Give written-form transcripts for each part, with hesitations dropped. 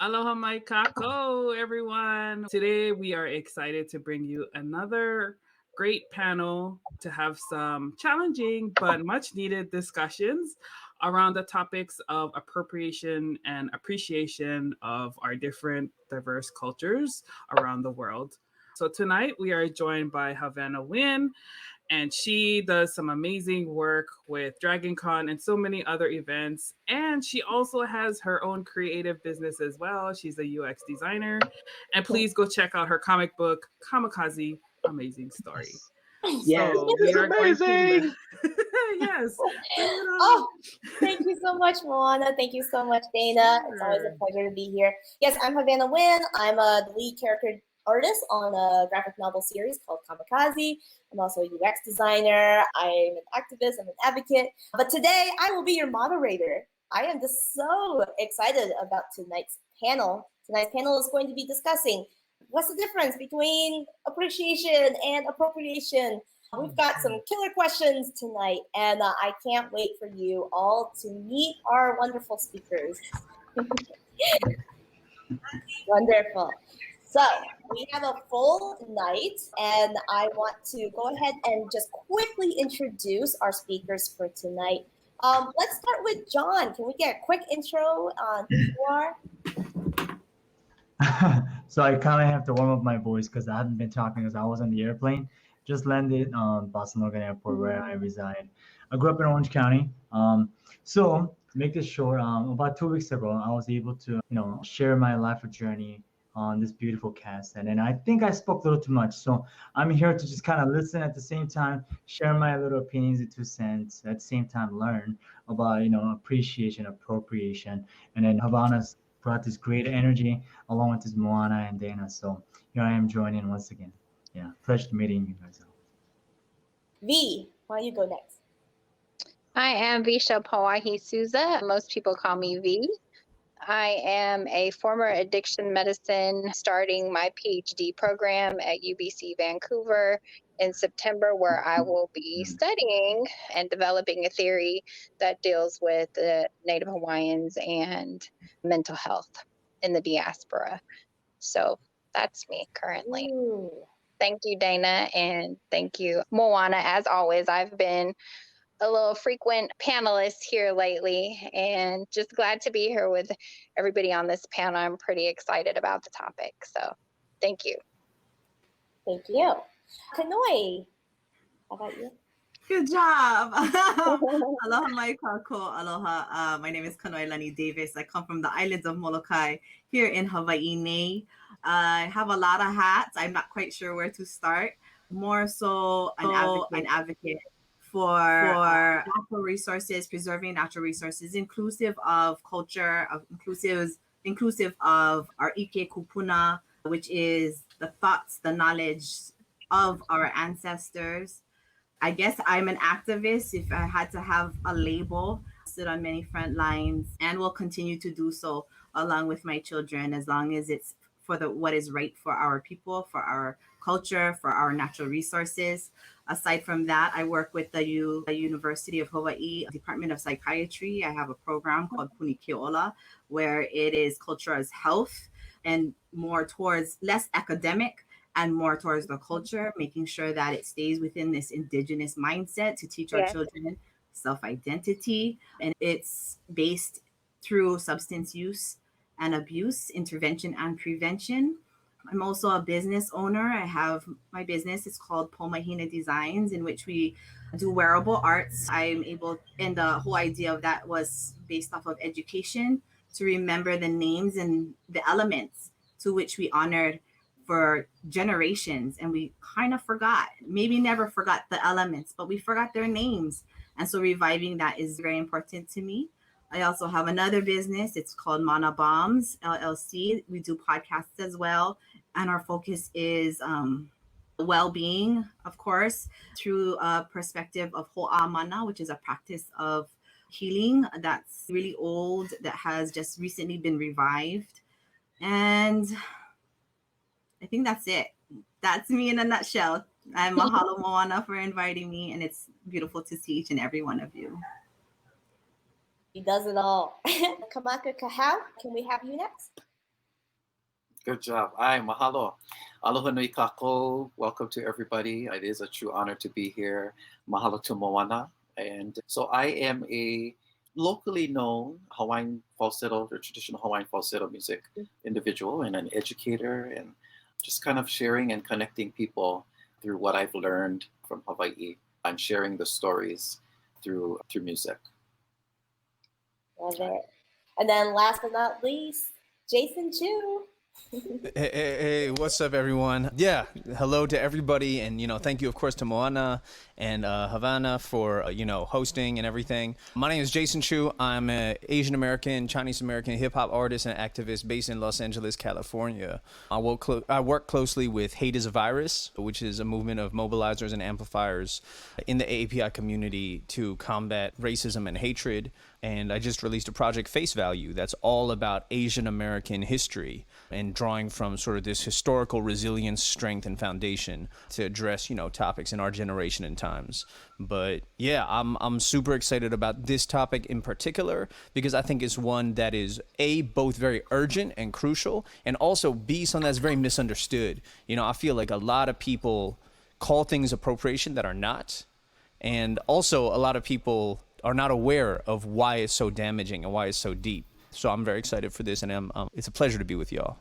Aloha mai kako, everyone. Today we are excited to bring you another great panel to have some challenging but much needed discussions around the topics of appropriation and appreciation of our different diverse cultures around the world. So tonight we are joined by Havana Nguyen, and she does some amazing work with Dragon Con and so many other events. And she also has her own creative business as well. She's a UX designer. And please go check out her comic book, Kamikaze Amazing Story. Yes. Yes. So we It's are going to amazing. yes. Bring it on. Oh, thank you so much, Moana. Thank you so much, Dana. It's always a Sure. pleasure to be here. Yes, I'm Havana Nguyen. I'm the lead character artist on a graphic novel series called Kamikaze. I'm also a UX designer. I'm an activist. I'm an advocate. But today, I will be your moderator. I am just so excited about tonight's panel. Tonight's panel is going to be discussing what's the difference between appreciation and appropriation. We've got some killer questions tonight, and I can't wait for you all to meet our wonderful speakers. Wonderful. So we have a full night, and I want to go ahead and just quickly introduce our speakers for tonight. Let's start with John. Can we get a quick intro on who you are? So I kind of have to warm up my voice because I haven't been talking because I was on the airplane. Just landed on Boston Logan Airport where I reside. I grew up in Orange County. So to make this short, about 2 weeks ago, I was able to, share my life journey on this beautiful cast. And then I think I spoke a little too much. So I'm here to just kind of listen at the same time, share my little opinions and 2 cents, at the same time learn about, appreciation, appropriation. And then Havana's brought this great energy along with this Moana and Dana. So here I am joining once again. Yeah, pleasure meeting you guys. V, why don't you go next? I am Visha Pauahi Souze. Most people call me V. I am a former addiction medicine starting my PhD program at UBC Vancouver in September, where I will be studying and developing a theory that deals with the Native Hawaiians and mental health in the diaspora. So that's me currently. Ooh. Thank you, Dana, and thank you, Moana. As always, I've been a little frequent panelist here lately, and just glad to be here with everybody on this panel. I'm pretty excited about the topic, so thank you. Thank you. Kanoi, how about you? Good job. Aloha mai kako. Aloha. My name is Kanoelani Davis. I come from the islands of Molokai here in Hawaii. I have a lot of hats. I'm not quite sure where to start. More so an advocate for natural resources, preserving natural resources, inclusive of culture, inclusive of our Ike Kupuna, which is the thoughts, the knowledge of our ancestors. I guess I'm an activist. If I had to have a label, sit on many front lines and will continue to do so along with my children, as long as it's for what is right for our people, for our culture, for our natural resources. Aside from that, I work with the University of Hawaii Department of Psychiatry. I have a program called Puni Keola, where it is culture as health and more towards less academic and more towards the culture, making sure that it stays within this indigenous mindset to teach our children self-identity. And it's based through substance use and abuse, intervention and prevention. I'm also a business owner. I have my business. It's called Pomahina Designs, in which we do wearable arts. And the whole idea of that was based off of education, to remember the names and the elements to which we honored for generations. And we kind of forgot, maybe never forgot the elements, but we forgot their names. And so reviving that is very important to me. I also have another business. It's called Mana Bombs LLC. We do podcasts as well. And our focus is well-being, of course, through a perspective of Ho'a Mana, which is a practice of healing that's really old, that has just recently been revived. And I think that's it. That's me in a nutshell. I'm mahalo Moana for inviting me, and it's beautiful to see each and every one of you. He does it all. Kamakakehau, can we have you next? Good job. Ay, mahalo. Aloha nui kako. Welcome to everybody. It is a true honor to be here. Mahalo to Moana. And so I am a locally known Hawaiian falsetto or traditional Hawaiian falsetto music individual and an educator, and just kind of sharing and connecting people through what I've learned from Hawaii. I'm sharing the stories through music. Love it. And then last but not least, Jason Chu. Hey, what's up, everyone? Yeah, hello to everybody, and thank you, of course, to Moana and Havana for hosting and everything. My name is Jason Chu. I'm an Asian American, Chinese American hip hop artist and activist based in Los Angeles, California. I work closely with Hate is a Virus, which is a movement of mobilizers and amplifiers in the AAPI community to combat racism and hatred. And I just released a project, Face Value, that's all about Asian American history and drawing from sort of this historical resilience, strength, and foundation to address, topics in our generation and times. But yeah, I'm super excited about this topic in particular because I think it's one that is A, both very urgent and crucial, and also B, something that's very misunderstood. I feel like a lot of people call things appropriation that are not. And also a lot of people are not aware of why it's so damaging and why it's so deep. So I'm very excited for this, and it's a pleasure to be with y'all.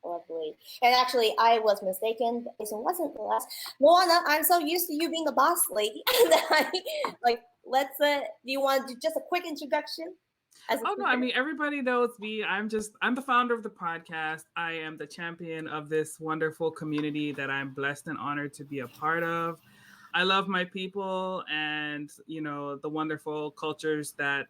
Lovely. And actually, I was mistaken. Jason wasn't the last. Moana, I'm so used to you being the boss lady. Let's, do you want to do just a quick introduction? Oh, no, I mean, everybody knows me. I'm the founder of the podcast. I am the champion of this wonderful community that I'm blessed and honored to be a part of. I love my people and, the wonderful cultures that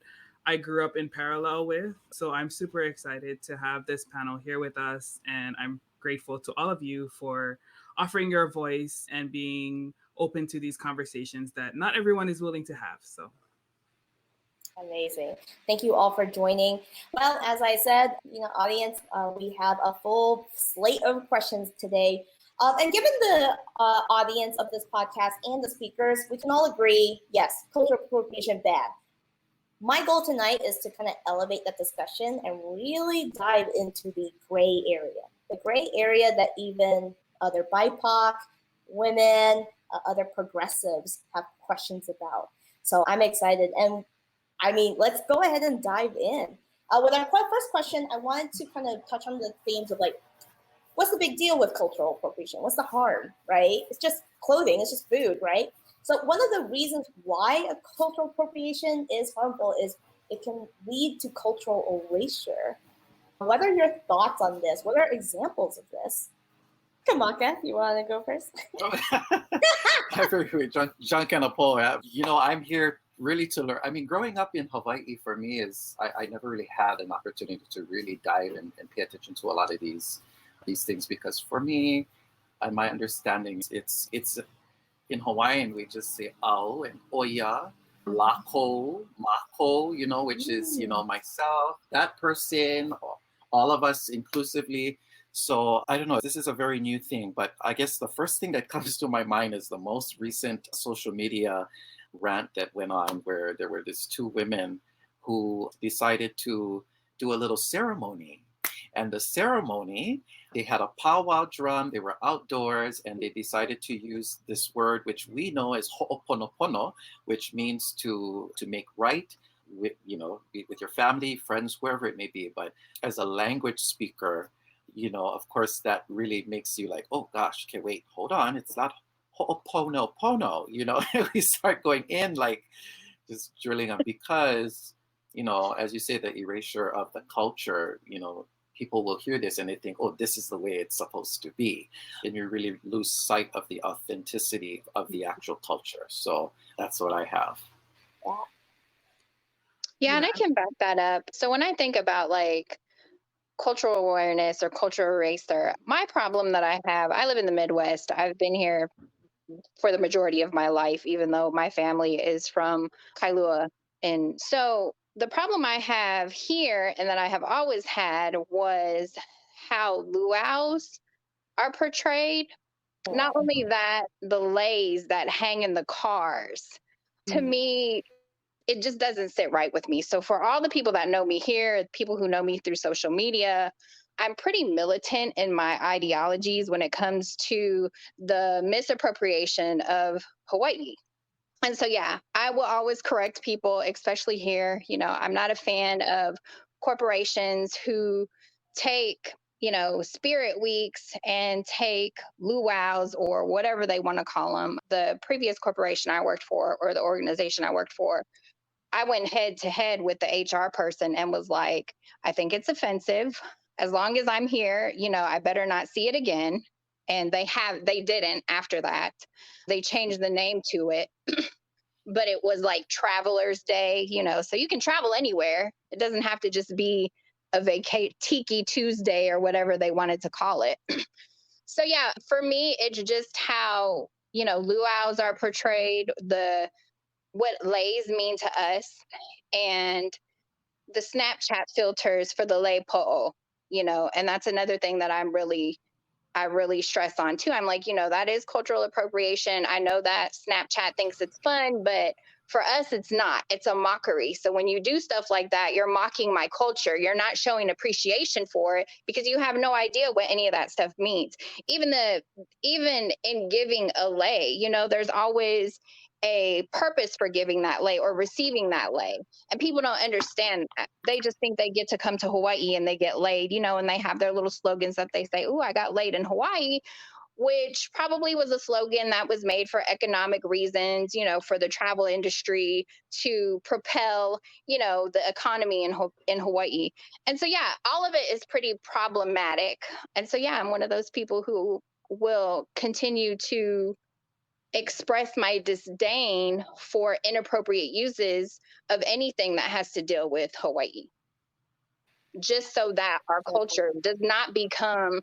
I grew up in parallel with. So I'm super excited to have this panel here with us. And I'm grateful to all of you for offering your voice and being open to these conversations that not everyone is willing to have. So. Amazing. Thank you all for joining. Well, as I said, audience, we have a full slate of questions today. And given the audience of this podcast and the speakers, we can all agree, yes, cultural appropriation bad. My goal tonight is to kind of elevate that discussion and really dive into the gray area that even other BIPOC, women, other progressives have questions about. So I'm excited. And I mean, let's go ahead and dive in. With our first question, I wanted to kind of touch on the themes of what's the big deal with cultural appropriation? What's the harm, right? It's just clothing, it's just food, right? So one of the reasons why a cultural appropriation is harmful is it can lead to cultural erasure. What are your thoughts on this? What are examples of this? Kamaka, you want to go first? John Kanapo, I'm here really to learn. I mean, growing up in Hawaii for me is, I never really had an opportunity to really dive and pay attention to a lot of these things, because for me and my understanding, it's in Hawaiian we just say ao and oya, lako, mako, which is myself, that person, all of us inclusively. So I don't know, this is a very new thing, but I guess the first thing that comes to my mind is the most recent social media rant that went on, where there were these two women who decided to do a little ceremony. And the ceremony, they had a powwow drum, they were outdoors, and they decided to use this word, which we know as ho'oponopono, which means to make right with, with your family, friends, whoever it may be. But as a language speaker, of course, that really makes you like, oh gosh, okay, wait, hold on, it's not ho'oponopono, we start going in, just drilling on, because, as you say, the erasure of the culture, people will hear this and they think, oh, this is the way it's supposed to be. And you really lose sight of the authenticity of the actual culture. So that's what I have. Yeah, and I can back that up. So when I think about cultural awareness or cultural eraser, my problem that I have, I live in the Midwest. I've been here for the majority of my life, even though my family is from Kailua. And so the problem I have here, and that I have always had, was how luau's are portrayed. Not only that, the leis that hang in the cars. To me, it just doesn't sit right with me. So for all the people that know me here, people who know me through social media, I'm pretty militant in my ideologies when it comes to the misappropriation of Hawaii. And so, yeah, I will always correct people, especially here. I'm not a fan of corporations who take, spirit weeks and take luau's or whatever they want to call them. The previous corporation I worked for, or the organization I worked for, I went head to head with the HR person and was like, I think it's offensive. As long as I'm here, I better not see it again. And they didn't after that. They changed the name to it, but it was like Traveler's Day, so you can travel anywhere. It doesn't have to just be a Tiki Tuesday or whatever they wanted to call it. So yeah, for me, it's just how, luau's are portrayed, what leis mean to us, and the Snapchat filters for the lei po'o, and that's another thing that I really stress on too. I'm like, that is cultural appropriation. I know that Snapchat thinks it's fun, but for us, it's not. It's a mockery. So when you do stuff like that, you're mocking my culture. You're not showing appreciation for it because you have no idea what any of that stuff means. Even in giving a lei, there's always a purpose for giving that lei or receiving that lei. And people don't understand that. They just think they get to come to Hawaii and they get laid, and they have their little slogans that they say, "Ooh, I got laid in Hawaii," which probably was a slogan that was made for economic reasons, for the travel industry to propel, the economy in Hawaii. And so, yeah, all of it is pretty problematic. And so, yeah, I'm one of those people who will continue to express my disdain for inappropriate uses of anything that has to deal with Hawaii, just so that our culture does not become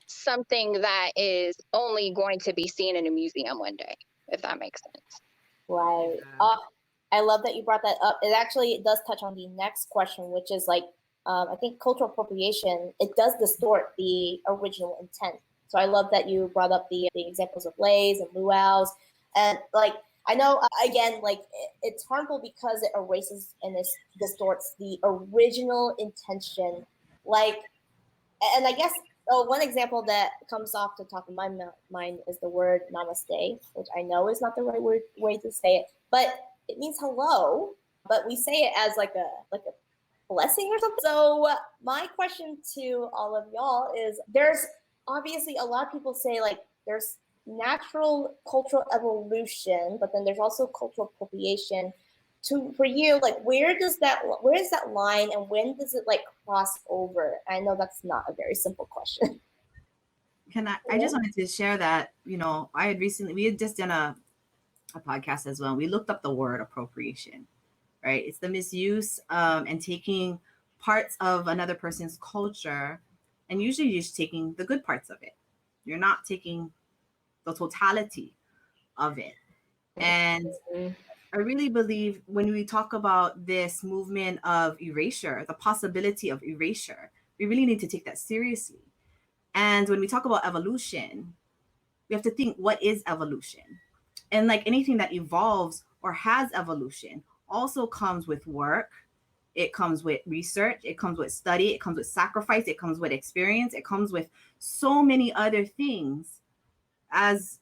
something that is only going to be seen in a museum one day, if that makes sense. Right. I love that you brought that up. It does touch on the next question, which is like, I think cultural appropriation, it does distort the original intent. So I love that you brought up the examples of leis and luau's. And like, I know, again, like it's harmful because it erases and it distorts the original intention. Like, and I guess, one example that comes off the top of my mind is the word namaste, which I know is not the right way to say it, but it means hello, but we say it as like a blessing or something. So my question to all of y'all is, there's obviously a lot of people say like there's natural cultural evolution, but then there's also cultural appropriation. For you, like where is that line, and when does it like cross over? I know that's not a very simple question. I just wanted to share that, we had just done a podcast as well. We looked up the word appropriation, right? It's the misuse and taking parts of another person's culture, and usually you're just taking the good parts of it. You're not taking the totality of it. And I really believe when we talk about this movement of erasure, the possibility of erasure, we really need to take that seriously. And when we talk about evolution, we have to think, what is evolution? And like anything that evolves or has evolution also comes with work. It comes with research. It comes with study. It comes with sacrifice. It comes with experience. It comes with so many other things. As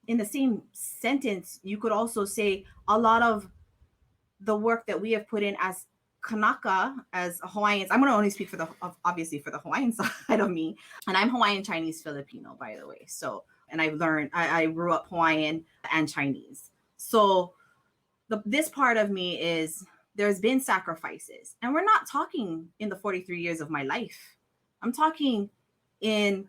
in the same sentence, you could also say a lot of the work that we have put in as Kanaka, as Hawaiians. I'm going to only speak obviously for the Hawaiian side of me. And I'm Hawaiian, Chinese, Filipino, by the way. So, and I've learned, I grew up Hawaiian and Chinese. So this part of me is, there's been sacrifices. And we're not talking in the 43 years of my life. I'm talking in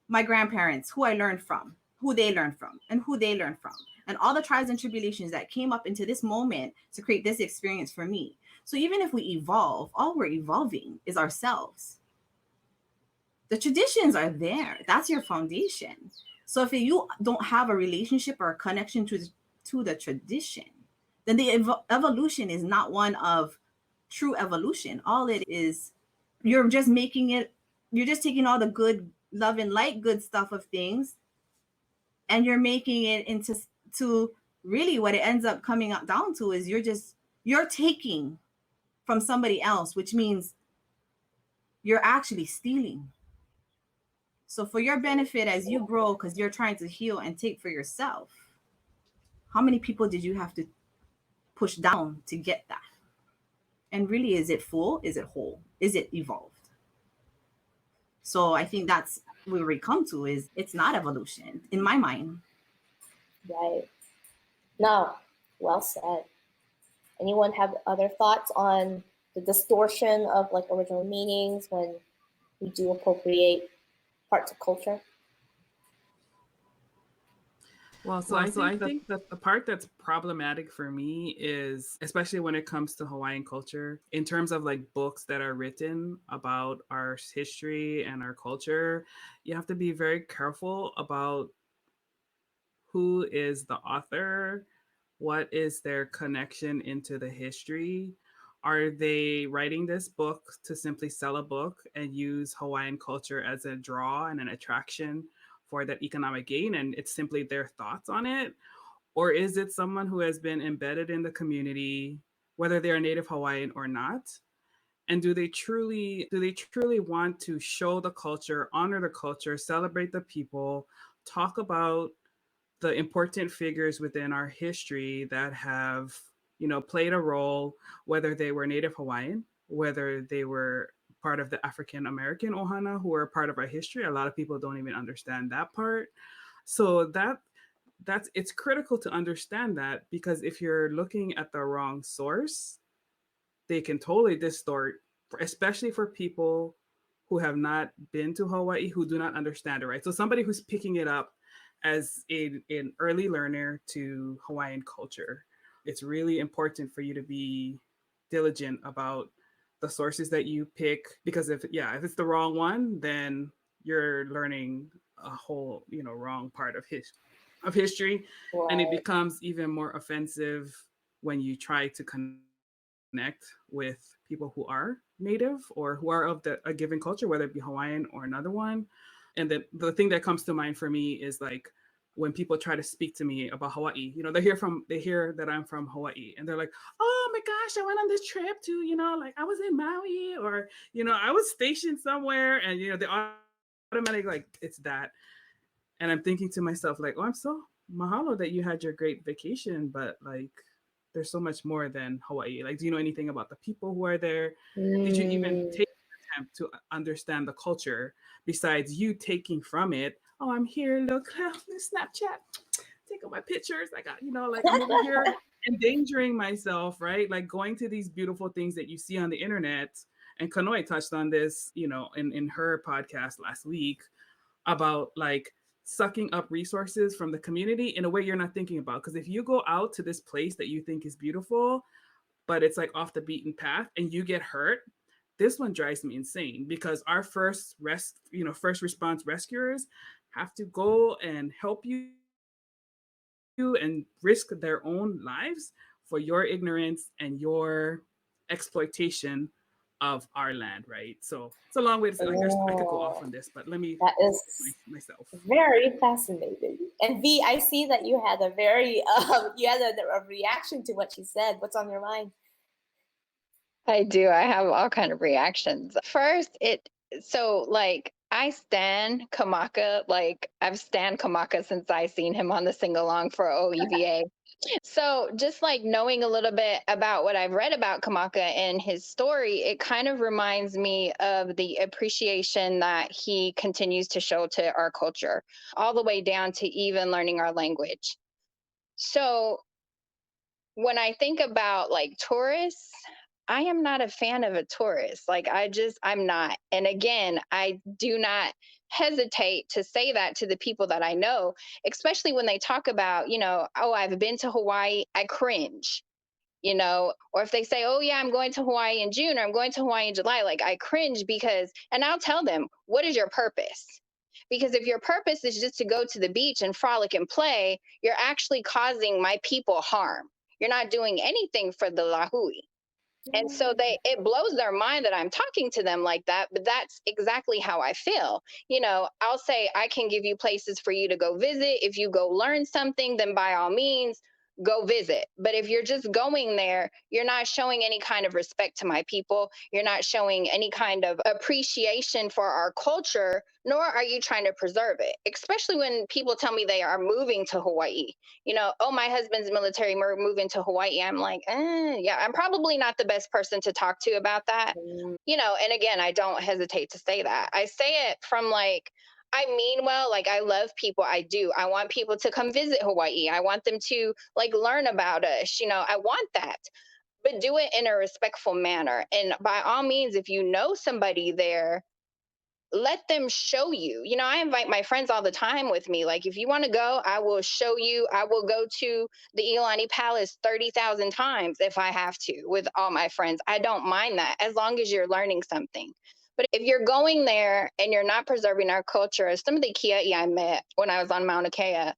my grandparents, who I learned from, who they learned from, and who they learned from, and all the trials and tribulations that came up into this moment to create this experience for me. So even if we evolve, all we're evolving is ourselves. The traditions are there. That's your foundation. So if you don't have a relationship or a connection to the tradition, then the evolution is not one of true evolution. All it is, you're just taking all the good, love and light, good stuff of things, and you're making it into really what it ends up coming up down to is you're taking from somebody else, which means you're actually stealing. So for your benefit as you grow, because you're trying to heal and take for yourself, how many people did you have to push down to get that? And really, is it full? Is it whole? Is it evolved? So I think that's where we come to, is it's not evolution in my mind. Right. No, well said. Anyone have other thoughts on the distortion of like original meanings when we do appropriate parts of culture? Well, so I think that the part that's problematic for me is, especially when it comes to Hawaiian culture, in terms of like books that are written about our history and our culture, you have to be very careful about who is the author, what is their connection into the history. Are they writing this book to simply sell a book and use Hawaiian culture as a draw and an attraction for that economic gain, and it's simply their thoughts on it? Or is it someone who has been embedded in the community, whether they're native Hawaiian or not? And do they truly want to show the culture, honor the culture, celebrate the people, talk about the important figures within our history that have, played a role, whether they were native Hawaiian, whether they were part of the African American ohana who are part of our history? A lot of people don't even understand that part. So that's it's critical to understand that, because if you're looking at the wrong source, they can totally distort, especially for people who have not been to Hawaii, who do not understand it, right? So somebody who's picking it up as an early learner to Hawaiian culture, it's really important for you to be diligent about the sources that you pick, because if it's the wrong one, then you're learning a whole, wrong part of history, and it Right. becomes even more offensive when you try to connect with people who are native or who are of a given culture, whether it be Hawaiian or another one. And the thing that comes to mind for me is like when people try to speak to me about Hawaii, they hear that I'm from Hawaii, and they're like, "Oh my gosh, I went on this trip to, like I was in Maui, or I was stationed somewhere," and they automatically like it's that. And I'm thinking to myself, like, "Oh, I'm so mahalo that you had your great vacation, but like there's so much more than Hawaii. Like, do you know anything about the people who are there? Did you even Mm. take the attempt to understand the culture besides you taking from it? Oh, I'm here, look, Snapchat, take all my pictures. I got, like I'm over here endangering myself, right? Like going to these beautiful things that you see on the internet. And Kanoi touched on this, in her podcast last week about like sucking up resources from the community in a way you're not thinking about. Because if you go out to this place that you think is beautiful, but it's like off the beaten path and you get hurt, this one drives me insane, because our first response rescuers have to go and help you and risk their own lives for your ignorance and your exploitation of our land, right? So it's a long way to say, like I could go off Oh, on this, but let me that is myself. very fascinating. And V, I see that you had a very a reaction to what she said. What's on your mind? I do. I have all kind of reactions. First, I stan Kamaka, like I've stan Kamaka since I seen him on the sing along for OEVA. So just like knowing a little bit about what I've read about Kamaka and his story, it kind of reminds me of the appreciation that he continues to show to our culture, all the way down to even learning our language. So when I think about like tourists, I am not a fan of a tourist. I'm not. And again, I do not hesitate to say that to the people that I know, especially when they talk about, oh, I've been to Hawaii, I cringe, or if they say, oh, yeah, I'm going to Hawaii in June or I'm going to Hawaii in July, like I cringe and I'll tell them, what is your purpose? Because if your purpose is just to go to the beach and frolic and play, you're actually causing my people harm. You're not doing anything for the lahui. And so it blows their mind that I'm talking to them like that, but that's exactly how I feel. I'll say I can give you places for you to go visit. If you go learn something, then by all means, go visit. But if you're just going there, you're not showing any kind of respect to my people. You're not showing any kind of appreciation for our culture, nor are you trying to preserve it. Especially when people tell me they are moving to Hawaii. You know, oh, my husband's military, we're moving to Hawaii. I'm like, yeah, I'm probably not the best person to talk to about that. You know, and again, I don't hesitate to say that. I say it from like, I mean, well, like, I love people. I do. I want people to come visit Hawaii. I want them to like learn about us. You know, I want that, but do it in a respectful manner. And by all means, if you know somebody there, let them show you. You know, I invite my friends all the time with me. Like, if you want to go, I will show you. I will go to the Iolani Palace 30,000 times if I have to with all my friends. I don't mind that as long as you're learning something. But if you're going there and you're not preserving our culture, some of the Kia'i I met when I was on Mauna Kea,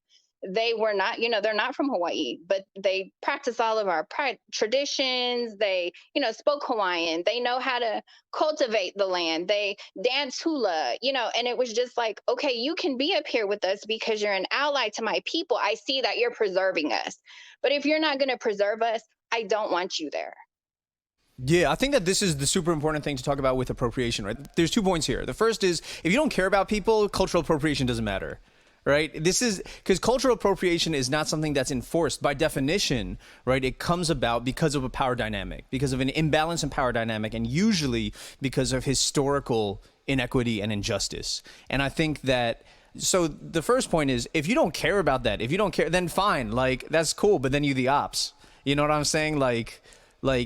they were not, you know, they're not from Hawaii, but they practice all of our traditions. They, you know, spoke Hawaiian. They know how to cultivate the land. They dance hula, you know, and it was just like, okay, you can be up here with us because you're an ally to my people. I see that you're preserving us. But if you're not going to preserve us, I don't want you there. Yeah, I think that this is the super important thing to talk about with appropriation, right? There's 2 points here. The first is, if you don't care about people, cultural appropriation doesn't matter, right? This is because cultural appropriation is not something that's enforced by definition, right? It comes about because of a power dynamic, because of an imbalance in power dynamic, and usually because of historical inequity and injustice. And I think that, so the first point is, if you don't care about that, if you don't care, then fine, like, that's cool, but then you the ops. You know what I'm saying? Like,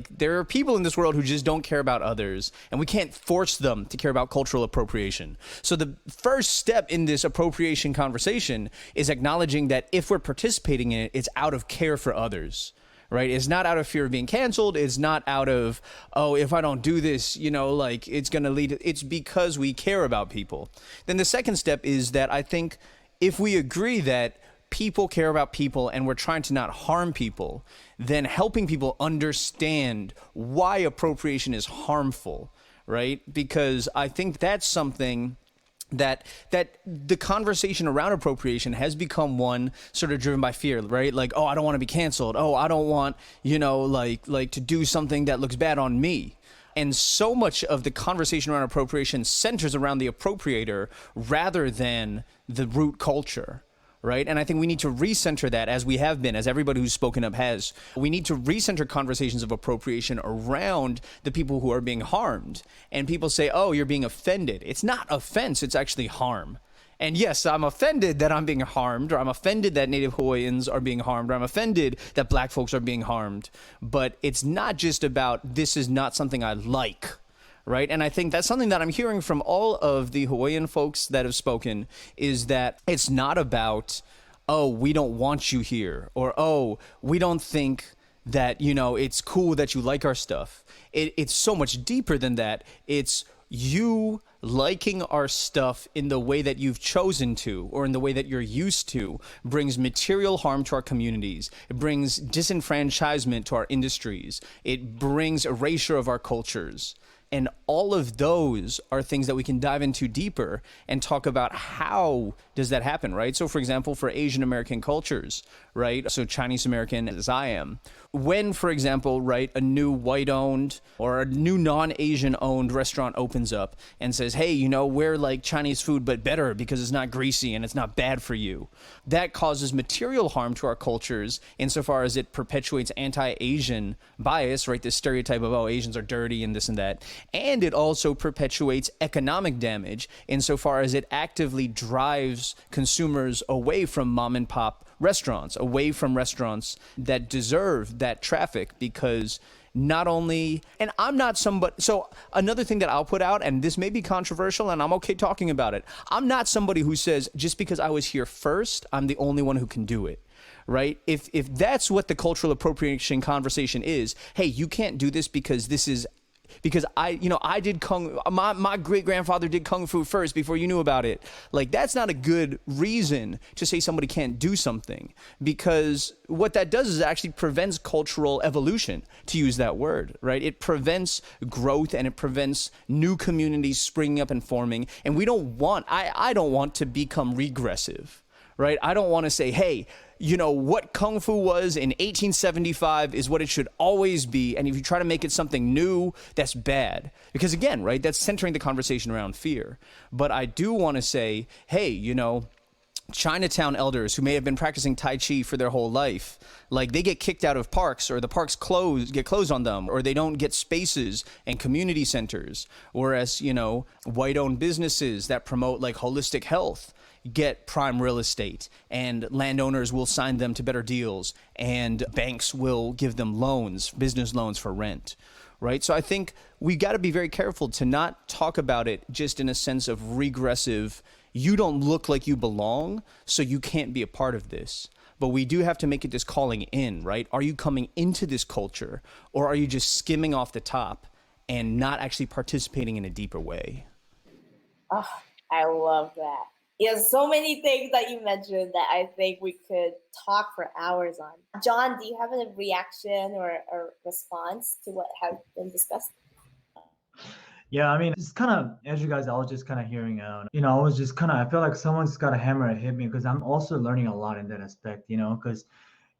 there are people in this world who just don't care about others, and we can't force them to care about cultural appropriation. So the first step in this appropriation conversation is acknowledging that if we're participating in it, it's out of care for others, right? It's not out of fear of being canceled. It's not out of, oh, if I don't do this, you know, like, it's going to lead, it's because we care about people. Then the second step is that I think if we agree that people care about people and we're trying to not harm people, then helping people understand why appropriation is harmful, right? Because I think that's something that the conversation around appropriation has become one sort of driven by fear, right? Like, oh, I don't want to be canceled. Oh, I don't want, you know, like to do something that looks bad on me. And so much of the conversation around appropriation centers around the appropriator rather than the root culture. Right. And I think we need to recenter that, as we have been, as everybody who's spoken up has. We need to recenter conversations of appropriation around the people who are being harmed. And people say, oh, you're being offended. It's not offense. It's actually harm. And yes, I'm offended that I'm being harmed, or I'm offended that Native Hawaiians are being harmed, or I'm offended that Black folks are being harmed. But it's not just about, this is not something I like. Right. And I think that's something that I'm hearing from all of the Hawaiian folks that have spoken, is that it's not about, oh, we don't want you here, or, oh, we don't think that, you know, it's cool that you like our stuff. It's so much deeper than that. It's you liking our stuff in the way that you've chosen to, or in the way that you're used to, brings material harm to our communities. It brings disenfranchisement to our industries. It brings erasure of our cultures. And all of those are things that we can dive into deeper and talk about how does that happen, right? So, for example, for Asian American cultures, right? So Chinese American, as I am, when, for example, right, a new white-owned or a new non-Asian owned restaurant opens up and says, hey, you know, we're like Chinese food, but better because it's not greasy and it's not bad for you. That causes material harm to our cultures insofar as it perpetuates anti-Asian bias, right? This stereotype of, oh, Asians are dirty and this and that. And it also perpetuates economic damage insofar as it actively drives consumers away from mom and pop restaurants, away from restaurants that deserve that traffic, because not only, and I'm not somebody, so another thing that I'll put out, and this may be controversial and I'm okay talking about it, I'm not somebody who says, just because I was here first, I'm the only one who can do it. Right? If that's what the cultural appropriation conversation is, hey, you can't do this because this is, because I did my great grandfather did kung fu first before you knew about it. Like, that's not a good reason to say somebody can't do something, because what that does is it actually prevents cultural evolution, to use that word, right? It prevents growth and it prevents new communities springing up and forming. And we don't want, I don't want to become regressive. right? I don't want to say, hey, you know, what Kung Fu was in 1875 is what it should always be. And if you try to make it something new, that's bad. Because again, right, that's centering the conversation around fear. But I do want to say, hey, you know, Chinatown elders who may have been practicing Tai Chi for their whole life, like they get kicked out of parks, or the parks get closed on them, or they don't get spaces and community centers. Whereas, you know, white-owned businesses that promote like holistic health get prime real estate, and landowners will sign them to better deals, and banks will give them loans, business loans for rent. Right. So I think we got to be very careful to not talk about it just in a sense of regressive. You don't look like you belong, so you can't be a part of this. But we do have to make it this calling in, right? Are you coming into this culture, or are you just skimming off the top and not actually participating in a deeper way? Oh, I love that. There's so many things that you mentioned that I think we could talk for hours on. John, do you have a reaction or response to what has been discussed? Yeah, I mean, it's kind of, as you guys, I was just kind of hearing out, you know, I was just kind of, I feel like someone's got a hammer and hit me, because I'm also learning a lot in that aspect, you know, because,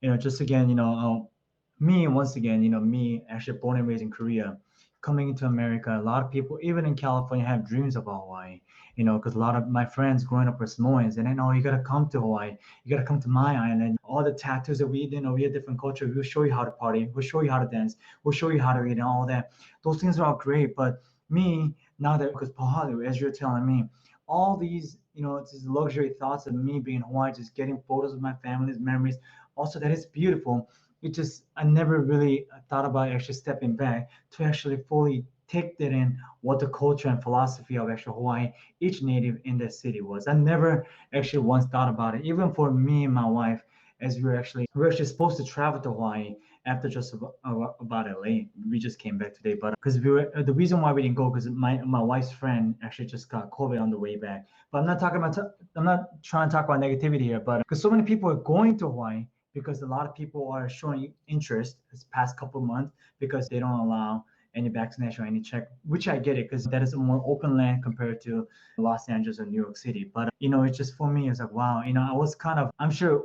you know, just again, you know, me, once again, you know, me actually born and raised in Korea, coming into America, a lot of people, even in California, have dreams about Hawaii, you know, because a lot of my friends growing up were Samoans, and I know you got to come to Hawaii, you got to come to my island. All the tattoos that we, you know, we have different culture. We'll show you how to party, we'll show you how to dance, we'll show you how to eat and all that. Those things are all great, but me, now that, because Pauahi, as you're telling me, all these, you know, it's these luxury thoughts of me being in Hawaii, just getting photos of my family's memories. Also, that is beautiful. It just, I never really thought about actually stepping back to actually fully take that in, what the culture and philosophy of actual Hawaii, each native in that city was. I never actually once thought about it. Even for me and my wife, as we're actually supposed to travel to Hawaii after just about LA. We just came back today, but because we were, the reason why we didn't go, because my wife's friend actually just got COVID on the way back. But I'm not trying to talk about negativity here, but because so many people are going to Hawaii, because a lot of people are showing interest this past couple of months, because they don't allow any vaccination or any check, which I get it, because that is a more open land compared to Los Angeles or New York City. But you know, it's just, for me, it's like, wow, you know, I was kind of, I'm sure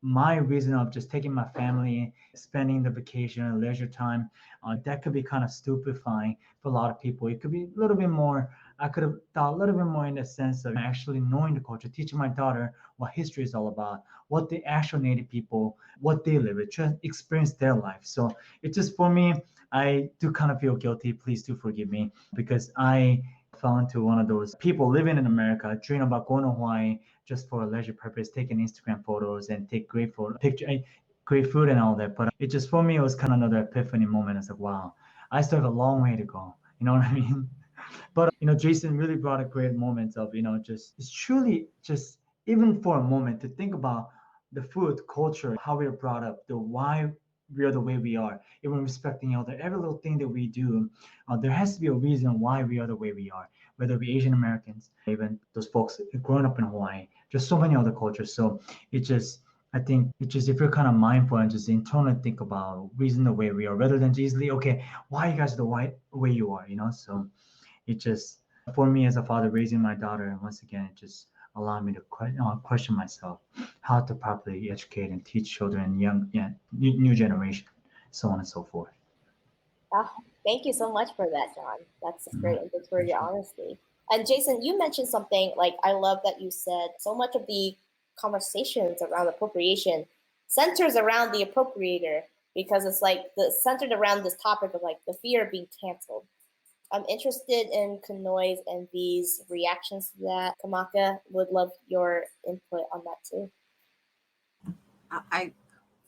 my reason of just taking my family, spending the vacation and leisure time, that could be kind of stupefying for a lot of people. It could be a little bit more, I could have thought a little bit more in the sense of actually knowing the culture, teaching my daughter what history is all about, what the actual native people, what they live with, just experience their life. So it's just, for me, I do kind of feel guilty. Please do forgive me, because I fell into one of those people living in America, dreaming about going to Hawaii just for a leisure purpose, taking Instagram photos and take great great food and all that. But it just, for me, it was kind of another epiphany moment. It's like, wow, I still have a long way to go. You know what I mean? But you know, Jason really brought a great moment of, you know, just, it's truly just, even for a moment, to think about the food culture, how we are brought up, the why we are the way we are, even respecting other, every little thing that we do, there has to be a reason why we are the way we are, whether it be Asian Americans, even those folks growing up in Hawaii, just so many other cultures. So it just, I think it just, if you're kind of mindful and just internally think about reason the way we are, rather than easily, okay, why you guys are the way you are, you know? So it just, for me as a father raising my daughter, once again, it just allowed me to question myself, how to properly educate and teach children, new generation, so on and so forth. Oh, thank you so much for that, John. That's great, and thanks for your honesty. And Jason, you mentioned something, like, I love that you said so much of the conversations around appropriation centers around the appropriator, because it's like centered around this topic of like the fear of being canceled. I'm interested in Kanoe's and V's reactions to that. Kamaka, would love your input on that too.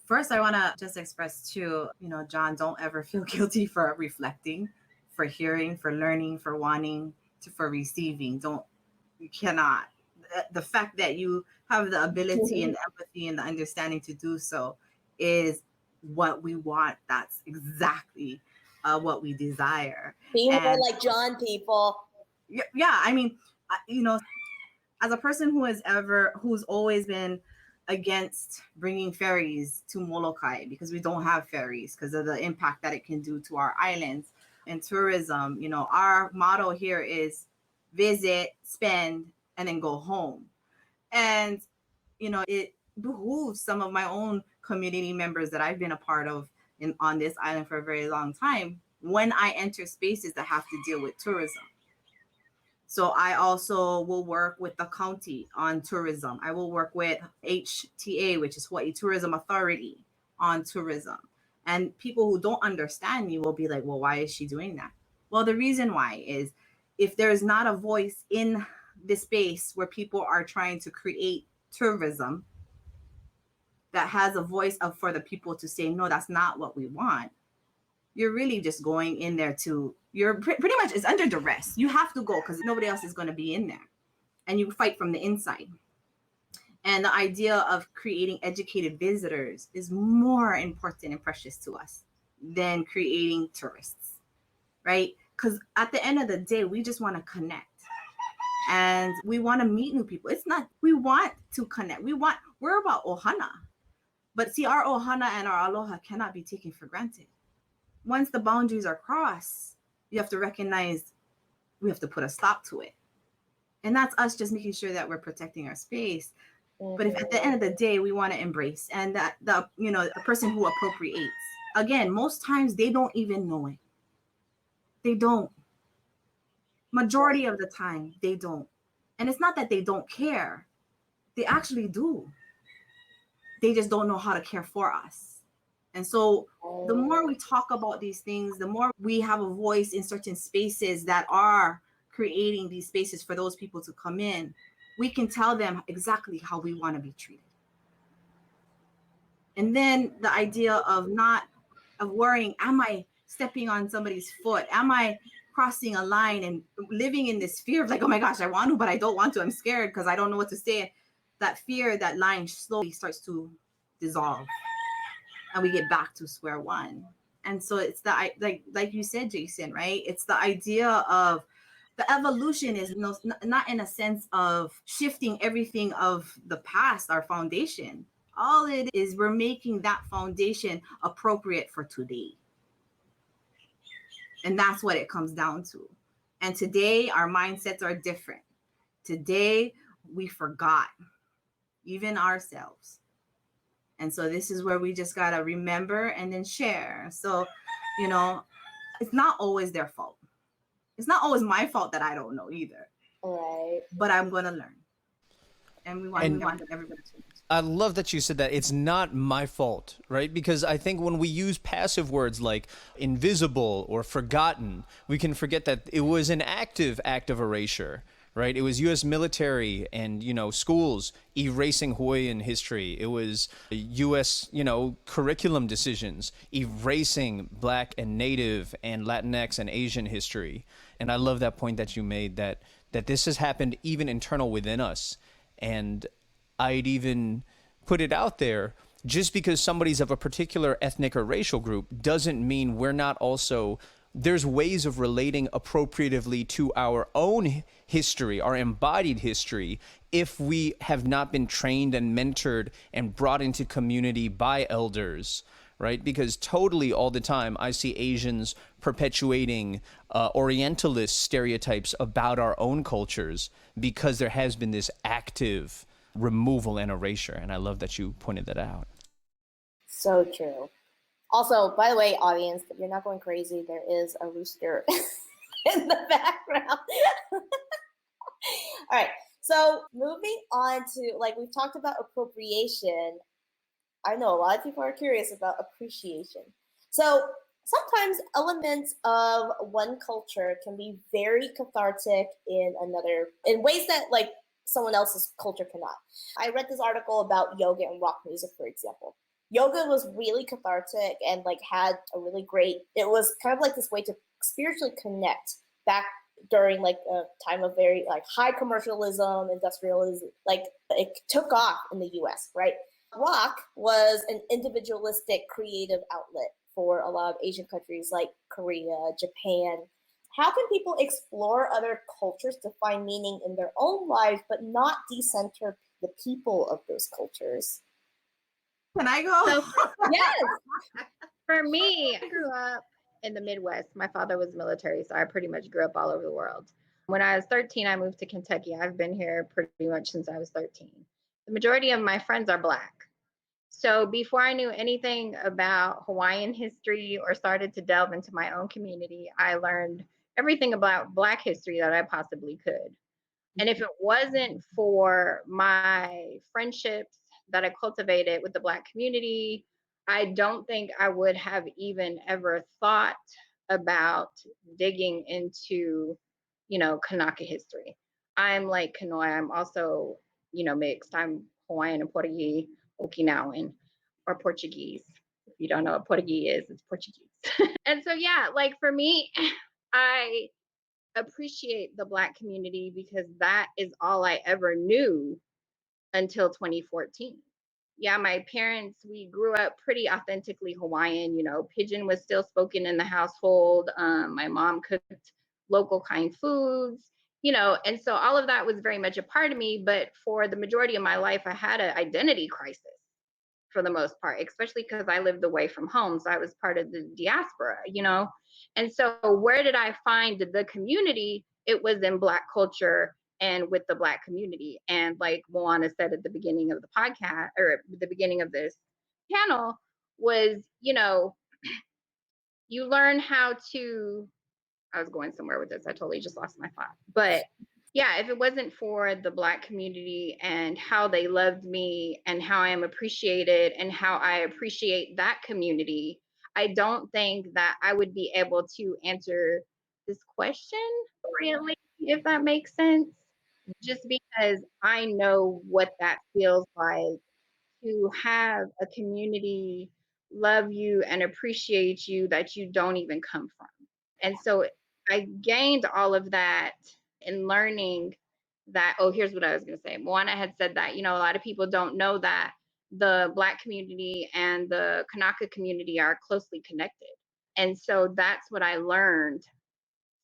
First, I want to just express too, you know, John, don't ever feel guilty for reflecting, for hearing, for learning, for wanting, for receiving. You cannot. The fact that you have the ability and the empathy and the understanding to do so is what we want. That's exactly what we desire. Be more like John, people. Yeah, I mean, you know, as a person who's always been against bringing ferries to Molokai, because we don't have ferries because of the impact that it can do to our islands and tourism. You know, our motto here is visit, spend, and then go home. And it behooves some of my own community members that I've been a part of on this island for a very long time when I enter spaces that have to deal with tourism. So I also will work with the county on tourism. I will work with HTA, which is Hawaii Tourism Authority, on tourism. And people who don't understand me will be like, well, why is she doing that? Well, the reason why is if there's not a voice in the space where people are trying to create tourism that has a voice for the people to say, no, that's not what we want. You're really just going in there you're pretty much, it's under duress. You have to go because nobody else is going to be in there. And you fight from the inside. And the idea of creating educated visitors is more important and precious to us than creating tourists, right? Because at the end of the day, we just want to connect. And we want to meet new people. We want to connect. We're about ohana. But see, our ohana and our aloha cannot be taken for granted. Once the boundaries are crossed, you have to recognize we have to put a stop to it. And that's us just making sure that we're protecting our space. Mm-hmm. But if at the end of the day, we want to embrace, and that the person who appropriates, again, most times they don't even know it. They don't. Majority of the time, they don't. And it's not that they don't care. They actually do. They just don't know how to care for us. And so the more we talk about these things, the more we have a voice in certain spaces that are creating these spaces for those people to come in, we can tell them exactly how we want to be treated. And then the idea of worrying, am I stepping on somebody's foot? Am I crossing a line and living in this fear of like, oh my gosh, I want to, but I don't want to. I'm scared because I don't know what to say. That fear, that line slowly starts to dissolve. And we get back to square one. And so it's like you said, Jason, right? It's the idea of the evolution is not in a sense of shifting everything of the past, our foundation. All it is, we're making that foundation appropriate for today. And that's what it comes down to. And today, our mindsets are different. Today, we forgot, even ourselves. And so this is where we just got to remember and then share. So, it's not always their fault. It's not always my fault that I don't know either. Right. But I'm going to learn. And we want everybody to. I love that you said that. It's not my fault, right? Because I think when we use passive words like invisible or forgotten, we can forget that it was an active act of erasure, right? It was U.S. military and, schools erasing Hawaiian history. It was U.S., curriculum decisions erasing Black and Native and Latinx and Asian history. And I love that point that you made, that this has happened even internal within us. And I'd even put it out there, just because somebody's of a particular ethnic or racial group doesn't mean we're not also, there's ways of relating appropriatively to our own history, our embodied history, if we have not been trained and mentored and brought into community by elders, right? Because totally all the time I see Asians perpetuating Orientalist stereotypes about our own cultures because there has been this active removal and erasure. And I love that you pointed that out. So true. Also, by the way, audience, if you're not going crazy, there is a rooster in the background. All right. So moving on to, we've talked about appropriation. I know a lot of people are curious about appreciation. So sometimes elements of one culture can be very cathartic in another, in ways that someone else's culture cannot. I read this article about yoga and rock music, for example. Yoga was really cathartic and had a really great, it was kind of this way to spiritually connect back during a time of very high commercialism, industrialism. It took off in the US, right? Rock was an individualistic creative outlet for a lot of Asian countries like Korea, Japan. How can people explore other cultures to find meaning in their own lives, but not decenter the people of those cultures? Can I go? So, Yes. For me, I grew up in the Midwest. My father was military, so I pretty much grew up all over the world. When I was 13, I moved to Kentucky. I've been here pretty much since I was 13. the majority of my friends are Black. So before I knew anything about Hawaiian history or started to delve into my own community, I learned everything about Black history that I possibly could. And if it wasn't for my friendships that I cultivated with the Black community, I don't think I would have even ever thought about digging into, Kanaka history. I'm like Kanoi, I'm also, mixed. I'm Hawaiian and Portuguese, Okinawan, or Portuguese. If you don't know what Portuguese is, it's Portuguese. And so, yeah, like for me, I appreciate the Black community because that is all I ever knew until 2014. Yeah, my parents, we grew up pretty authentically Hawaiian. Pidgin was still spoken in the household. My mom cooked local kind foods, and so all of that was very much a part of me. But for the majority of my life, I had an identity crisis for the most part, especially because I lived away from home. So I was part of the diaspora, And so where did I find the community? It was in Black culture and with the Black community. And like Moana said at the beginning of the podcast or the beginning of this panel was, you learn how to, I was going somewhere with this. I totally just lost my thought. But yeah, if it wasn't for the Black community and how they loved me and how I am appreciated and how I appreciate that community, I don't think that I would be able to answer this question really, if that makes sense. Just because I know what that feels like to have a community love you and appreciate you that you don't even come from. And so I gained all of that in learning that, oh, here's what I was going to say. Moana had said that, a lot of people don't know that the Black community and the Kanaka community are closely connected. And so that's what I learned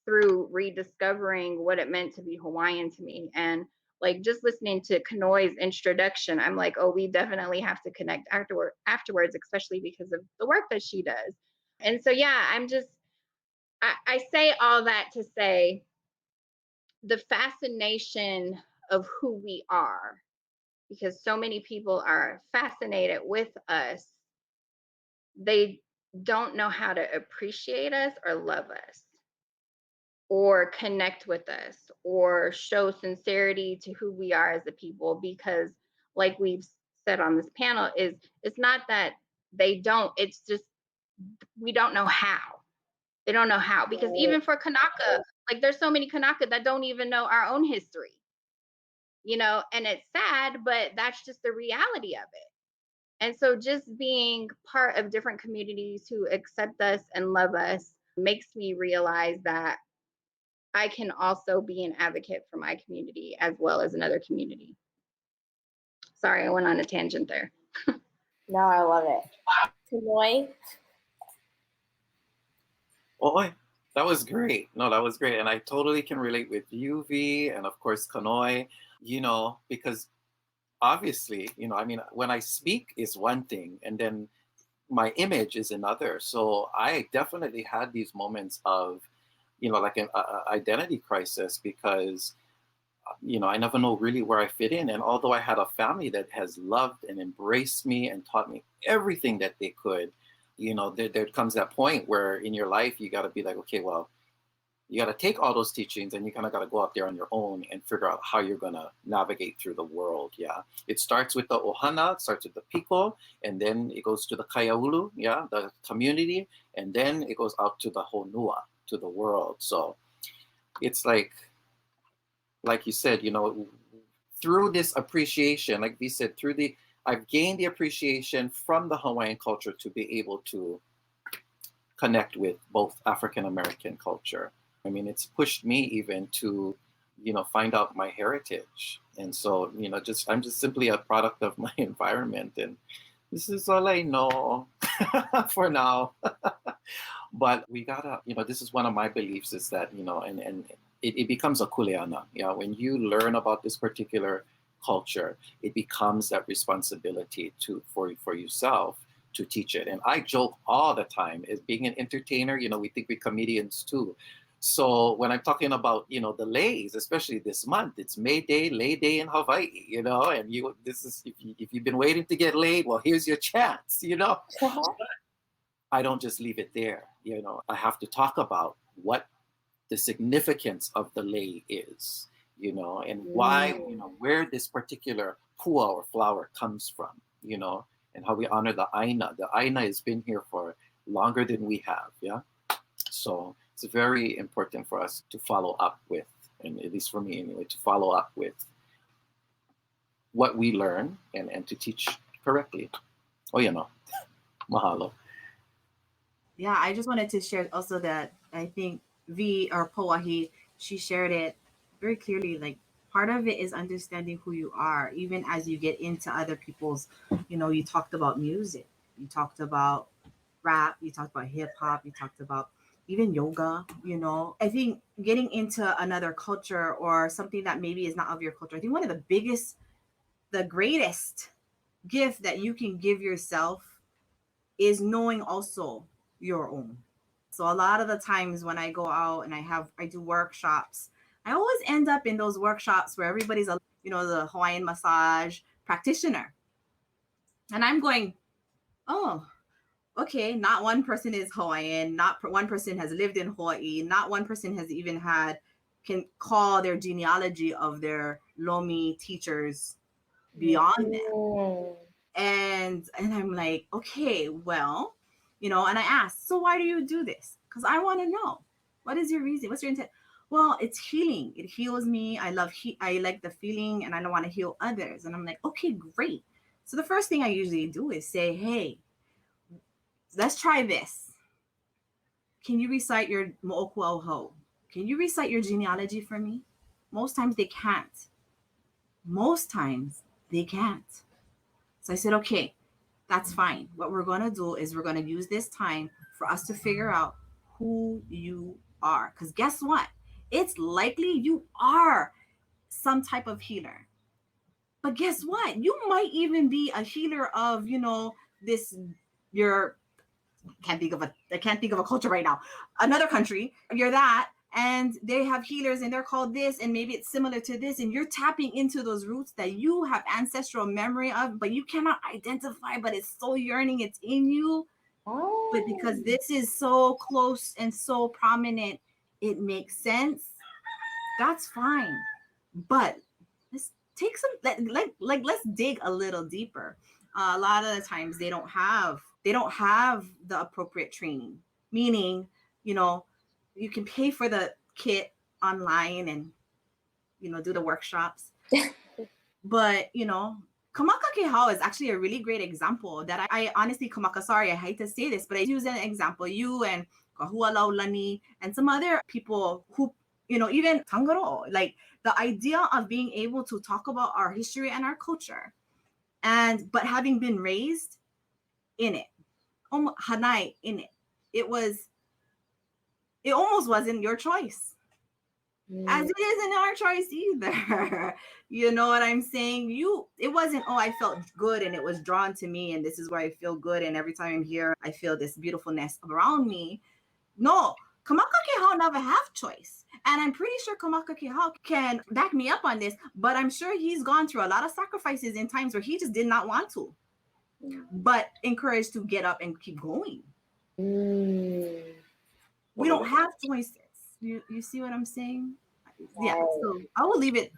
through rediscovering what it meant to be Hawaiian to me. And like just listening to Kanoi's introduction, I'm like, oh, we definitely have to connect afterwards, especially because of the work that she does. And so, yeah, I say all that to say the fascination of who we are, because so many people are fascinated with us. They don't know how to appreciate us or love us or connect with us or show sincerity to who we are as a people, because like we've said on this panel, is it's not that they don't, it's just we don't know how. They don't know how, because even for Kanaka, like there's so many Kanaka that don't even know our own history, and it's sad, but that's just the reality of it. And so just being part of different communities who accept us and love us makes me realize that I can also be an advocate for my community as well as another community. Sorry, I went on a tangent there. No, I love it. Kanoi? Oh, that was great. No, that was great. And I totally can relate with you, V, and of course, Kanoi, because obviously, I mean, when I speak is one thing, and then my image is another. So I definitely had these moments of, like an identity crisis because, I never know really where I fit in. And although I had a family that has loved and embraced me and taught me everything that they could, there comes that point where in your life, you got to be like, okay, well, you got to take all those teachings and you kind of got to go out there on your own and figure out how you're going to navigate through the world. Yeah. It starts with the ohana, it starts with the piko, and then it goes to the kaiaulu, yeah, the community, and then it goes out to the honua, to the world. So it's like you said, through this appreciation, like we said, I've gained the appreciation from the Hawaiian culture to be able to connect with both African American culture. I mean, it's pushed me even to, find out my heritage. And so, I'm just simply a product of my environment. And this is all I know for now. But we gotta, this is one of my beliefs is that, and it becomes a kuleana. Yeah, when you learn about this particular culture, it becomes that responsibility for yourself to teach it. And I joke all the time as being an entertainer, we think we're comedians too. So when I'm talking about, the lays, especially this month, it's May Day, Lay Day in Hawaii, and this is, if you've been waiting to get laid, well, here's your chance, I don't just leave it there. I have to talk about what the significance of the lei is, and why, where this particular pua or flower comes from, and how we honor the aina. The aina has been here for longer than we have, yeah? So it's very important for us to follow up with, and at least for me anyway, to follow up with what we learn and to teach correctly. Oh, mahalo. Yeah, I just wanted to share also that I think V or Pauahi, she shared it very clearly. Like, part of it is understanding who you are, even as you get into other people's, you talked about music, you talked about rap, you talked about hip hop, you talked about even yoga, I think getting into another culture or something that maybe is not of your culture, I think one of the greatest gift that you can give yourself is knowing also your own. So a lot of the times when I go out and I do workshops, I always end up in those workshops where everybody's the Hawaiian massage practitioner. And I'm going, oh, okay, not one person is Hawaiian, not one person has lived in Hawaii, not one person has even can call their genealogy of their Lomi teachers beyond them. And I'm like, okay, well, and I asked, so why do you do this? Because I want to know, what is your reason? What's your intent? Well, it's healing. It heals me. I like the feeling, and I don't want to heal others. And I'm like, okay, great. So the first thing I usually do is say, hey, let's try this. Can you recite your mo'okuauhou? Can you recite your genealogy for me? Most times they can't. So I said, okay, that's fine. What we're going to do is we're going to use this time for us to figure out who you are. Because guess what? It's likely you are some type of healer. But guess what? You might even be a healer of, I can't think of a culture right now. Another country, you're that. And they have healers and they're called this, and maybe it's similar to this, and you're tapping into those roots that you have ancestral memory of, but you cannot identify, but it's so yearning, it's in you. Oh. But because this is so close and so prominent, it makes sense. That's fine. But let's take some, let's dig a little deeper. A lot of the times they don't have the appropriate training, meaning, you can pay for the kit online and, do the workshops. But, Kamakakehau is actually a really great example that I honestly, I hate to say this, but I use an example. You and Kahua Laulani and some other people who, even Tangaro, like the idea of being able to talk about our history and our culture, but having been raised in it, Hanai in it, it almost wasn't your choice. As it isn't our choice either. You know what I'm saying? It wasn't, I felt good and it was drawn to me and this is where I feel good and every time I'm here, I feel this beautifulness around me. No, Kamakakehau never have choice. And I'm pretty sure Kamakakehau can back me up on this, but I'm sure he's gone through a lot of sacrifices in times where he just did not want to, but encouraged to get up and keep going. We don't have choices. You see what I'm saying? Yeah. So I will leave it.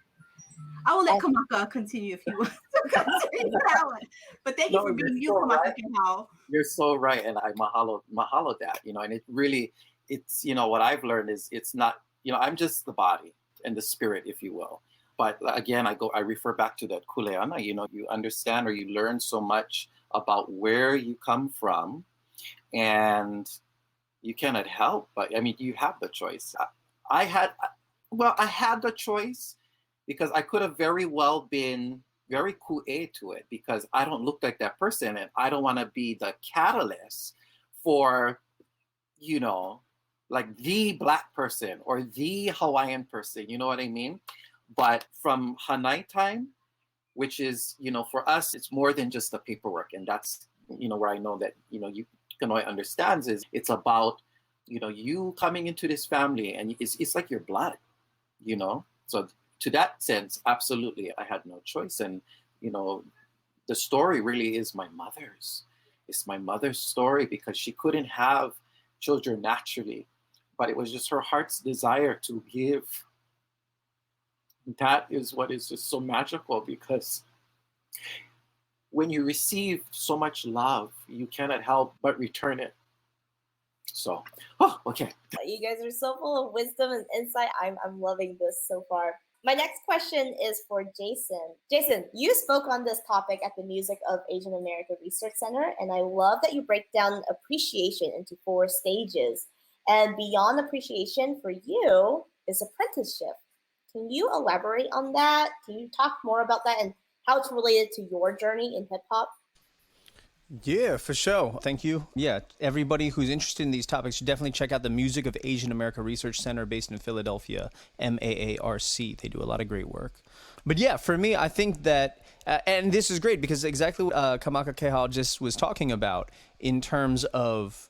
I will let Kamaka continue if he wants to continue that one. But thank you for being you, Kamakakehau. You're so right, and I mahalo that. And it really, it's what I've learned is it's not I'm just the body and the spirit, if you will. But again, I refer back to that kuleana. You understand or you learn so much about where you come from, and you cannot help but you have the choice. I had the choice because I could have very well been very ku'e to it because I don't look like that person and I don't want to be the catalyst for like the Black person or the Hawaiian person, you know what I mean? But from Hanai time, which is for us, it's more than just the paperwork, and that's where I know that you Kanoi understands is it's about you know, you coming into this family, and it's like your blood, you know. So to that sense, absolutely, I had no choice. And you know, the story really is my mother's. It's my mother's story, because she couldn't have children naturally, but it was just her heart's desire to give. That is what is just so magical, because when you receive so much love, you cannot help but return it. So, oh, okay. You guys are so full of wisdom and insight. I'm loving this so far. My next question is for Jason. Jason, you spoke on this topic at the Music of Asian America Research Center, and I love that you break down appreciation into 4 stages. And beyond appreciation for you is apprenticeship. Can you elaborate on that? Can you talk more about that and how it's related to your journey in hip hop? Yeah, for sure. Thank you. Yeah, everybody who's interested in these topics should definitely check out the Music of Asian America Research Center based in Philadelphia, MAARC. They do a lot of great work. But yeah, for me, I think that, and this is great because exactly what Kamakakehau just was talking about in terms of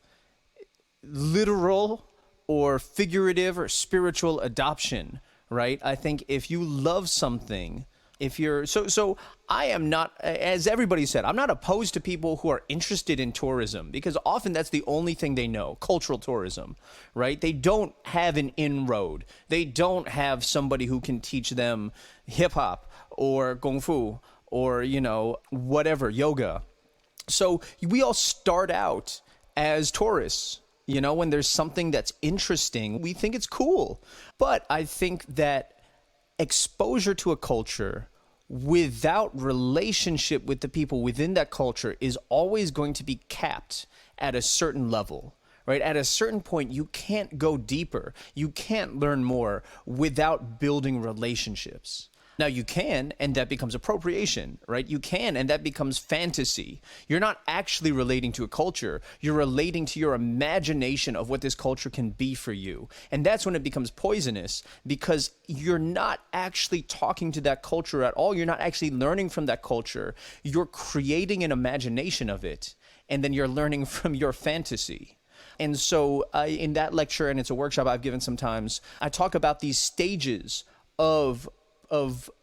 literal or figurative or spiritual adoption, right? I think if you love something, if you're so I am not, as everybody said, I'm not opposed to people who are interested in tourism, because often that's the only thing they know, cultural tourism, right? They don't have an inroad. They don't have somebody who can teach them hip hop or kung fu or, you know, whatever, yoga. So we all start out as tourists. You know, when there's something that's interesting, we think it's cool. But I think that exposure to a culture without relationship with the people within that culture is always going to be capped at a certain level, right? At a certain point, you can't go deeper. You can't learn more without building relationships. Now you can, and that becomes appropriation, right? You can, and that becomes fantasy. You're not actually relating to a culture. You're relating to your imagination of what this culture can be for you. And that's when it becomes poisonous, because you're not actually talking to that culture at all. You're not actually learning from that culture. You're creating an imagination of it, and then you're learning from your fantasy. And so in that lecture, and it's a workshop I've given sometimes, I talk about these stages of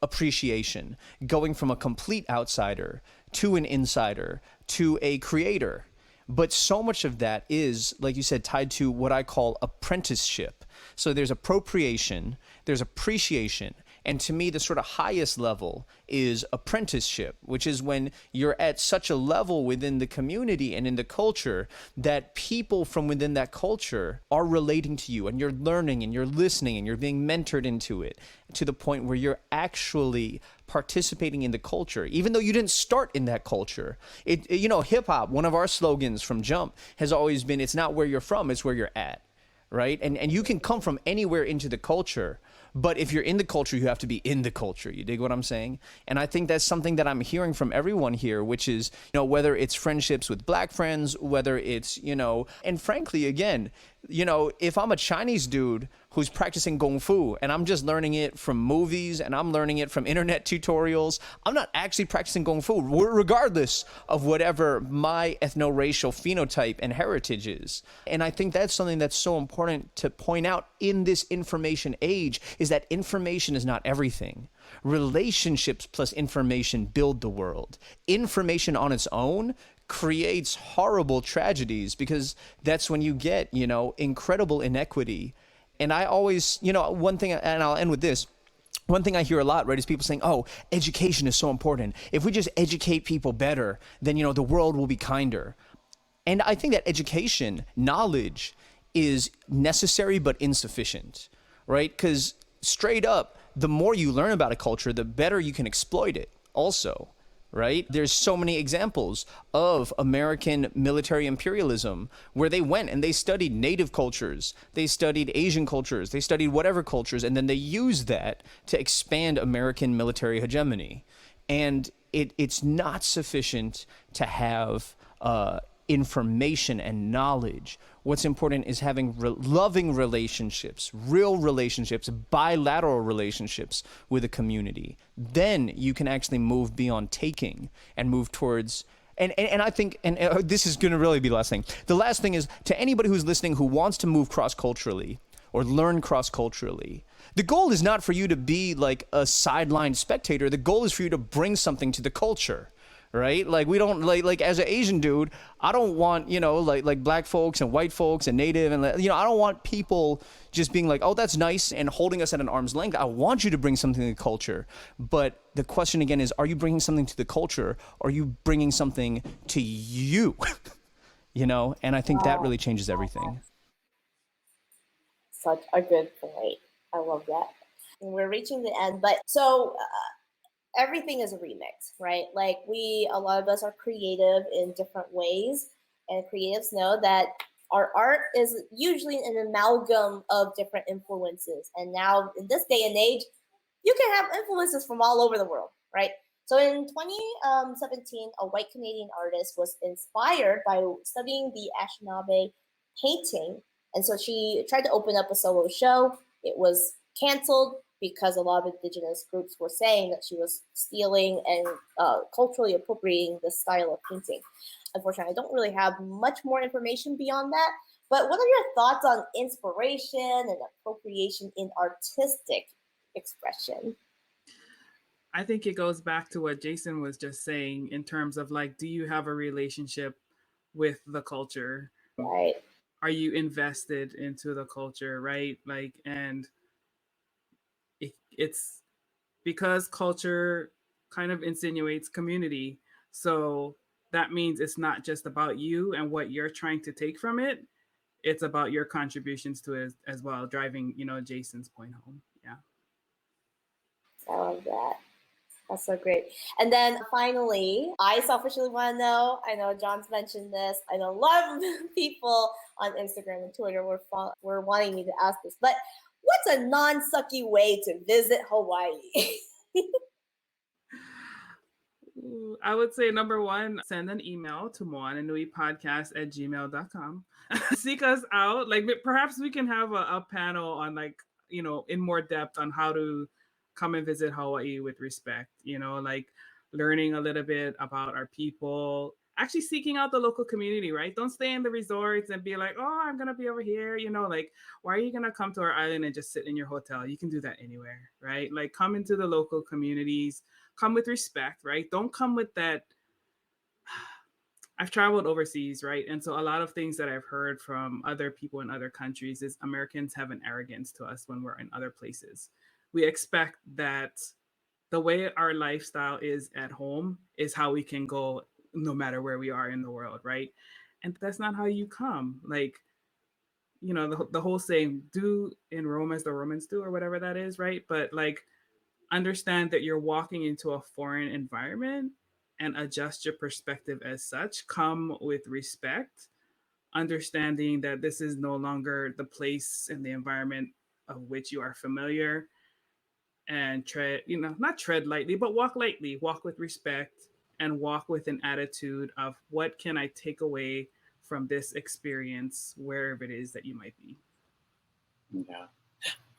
appreciation, going from a complete outsider to an insider to a creator. But so much of that is, like you said, tied to what I call apprenticeship. So there's appropriation, there's appreciation, and to me, the sort of highest level is apprenticeship, which is when you're at such a level within the community and in the culture that people from within that culture are relating to you, and you're learning and you're listening and you're being mentored into it, to the point where you're actually participating in the culture, even though you didn't start in that culture. You know, hip hop, one of our slogans from Jump has always been, it's not where you're from, it's where you're at, right? And you can come from anywhere into the culture, but if you're in the culture, you have to be in the culture. You dig what I'm saying? And I think that's something that I'm hearing from everyone here, which is, you know, whether it's friendships with Black friends, whether it's, you know, and frankly, again, you know, if I'm a Chinese dude who's practicing Kung Fu and I'm just learning it from movies and I'm learning it from internet tutorials, I'm not actually practicing Kung Fu, regardless of whatever my ethno-racial phenotype and heritage is. And I think that's something that's so important to point out in this information age, is that information is not everything. Relationships plus information build the world. Information on its own creates horrible tragedies, because that's when you get, you know, incredible inequity. And I always, you know, one thing, and I'll end with this, one thing I hear a lot, right, is people saying, oh, education is so important. If we just educate people better, then, you know, the world will be kinder. And I think that education, knowledge, is necessary but insufficient, right? Because straight up, the more you learn about a culture, the better you can exploit it also. Right? There's so many examples of American military imperialism where they went and they studied native cultures, they studied Asian cultures, they studied whatever cultures, and then they used that to expand American military hegemony. And it's not sufficient to have information and knowledge. What's important is having loving relationships, real relationships, bilateral relationships with a community. Then you can actually move beyond taking and move towards And I think, and this is going to really be the last thing. The last thing is, to anybody who's listening who wants to move cross-culturally or learn cross-culturally, the goal is not for you to be like a sideline spectator. The goal is for you to bring something to the culture, right? Like, we don't, like as an Asian dude, I don't want, you know, like black folks and white folks and native and, you know, I don't want people just being like, oh, that's nice, and holding us at an arm's length. I want you to bring something to the culture. But the question again is, are you bringing something to the culture? Or are you bringing something to you? You know, and I think that really changes everything. Such a good point. I love that. And we're reaching the end, but so everything is a remix, right? Like a lot of us are creative in different ways, and creatives know that our art is usually an amalgam of different influences. And now in this day and age, you can have influences from all over the world, right? So in 2017, a white Canadian artist was inspired by studying the Anishinaabe painting. And so she tried to open up a solo show. It was canceled because a lot of indigenous groups were saying that she was stealing and culturally appropriating the style of painting. Unfortunately, I don't really have much more information beyond that. But what are your thoughts on inspiration and appropriation in artistic expression? I think it goes back to what Jason was just saying in terms of like, do you have a relationship with the culture? Right. Are you invested into the culture, right? Like, and it's because culture kind of insinuates community. So that means it's not just about you and what you're trying to take from it. It's about your contributions to it as well, driving, you know, Jason's point home. Yeah. I love that. That's so great. And then finally, I selfishly want to know, I know John's mentioned this, I know a lot of people on Instagram and Twitter were wanting me to ask this, but what's a non-sucky way to visit Hawaii? I would say number one, send an email to moananuipodcast@gmail.com. Seek us out. Like perhaps we can have a panel on like, you know, in more depth on how to come and visit Hawaii with respect, you know, like learning a little bit about our people, actually seeking out the local community, right? Don't stay in the resorts and be like, oh, I'm going to be over here. You know, like, why are you going to come to our island and just sit in your hotel? You can do that anywhere, right? Like come into the local communities, come with respect, right? Don't come with that. I've traveled overseas, right? And so a lot of things that I've heard from other people in other countries is Americans have an arrogance to us when we're in other places. We expect that the way our lifestyle is at home is how we can go no matter where we are in the world, right? And that's not how you come. Like, you know, the whole saying, do in Rome as the Romans do, or whatever that is, right? But like, understand that you're walking into a foreign environment and adjust your perspective as such. Come with respect, understanding that this is no longer the place and the environment of which you are familiar, and tread, you know, not tread lightly, but walk lightly, walk with respect, and walk with an attitude of what can I take away from this experience, wherever it is that you might be. Yeah.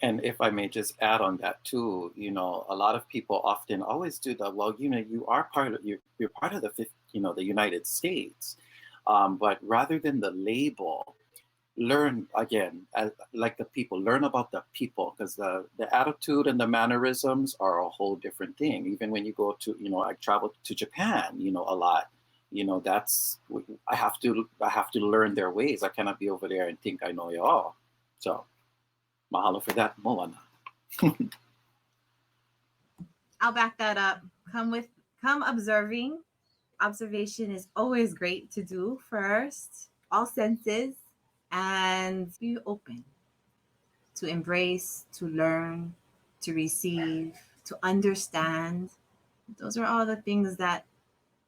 And if I may just add on that too, you know, a lot of people often always do the, well, you know, you are part of, you're part of the, you know, the United States. But rather than the label, learn again, like the people, learn about the people, because the attitude and the mannerisms are a whole different thing. Even when you go to, you know, I traveled to Japan, you know, a lot, you know, that's, I have to learn their ways. I cannot be over there and think I know it all. So mahalo for that, Moana. I'll back that up. Come observing. Observation is always great to do first, all senses, and be open to embrace, to learn, to receive, to understand. Those are all the things that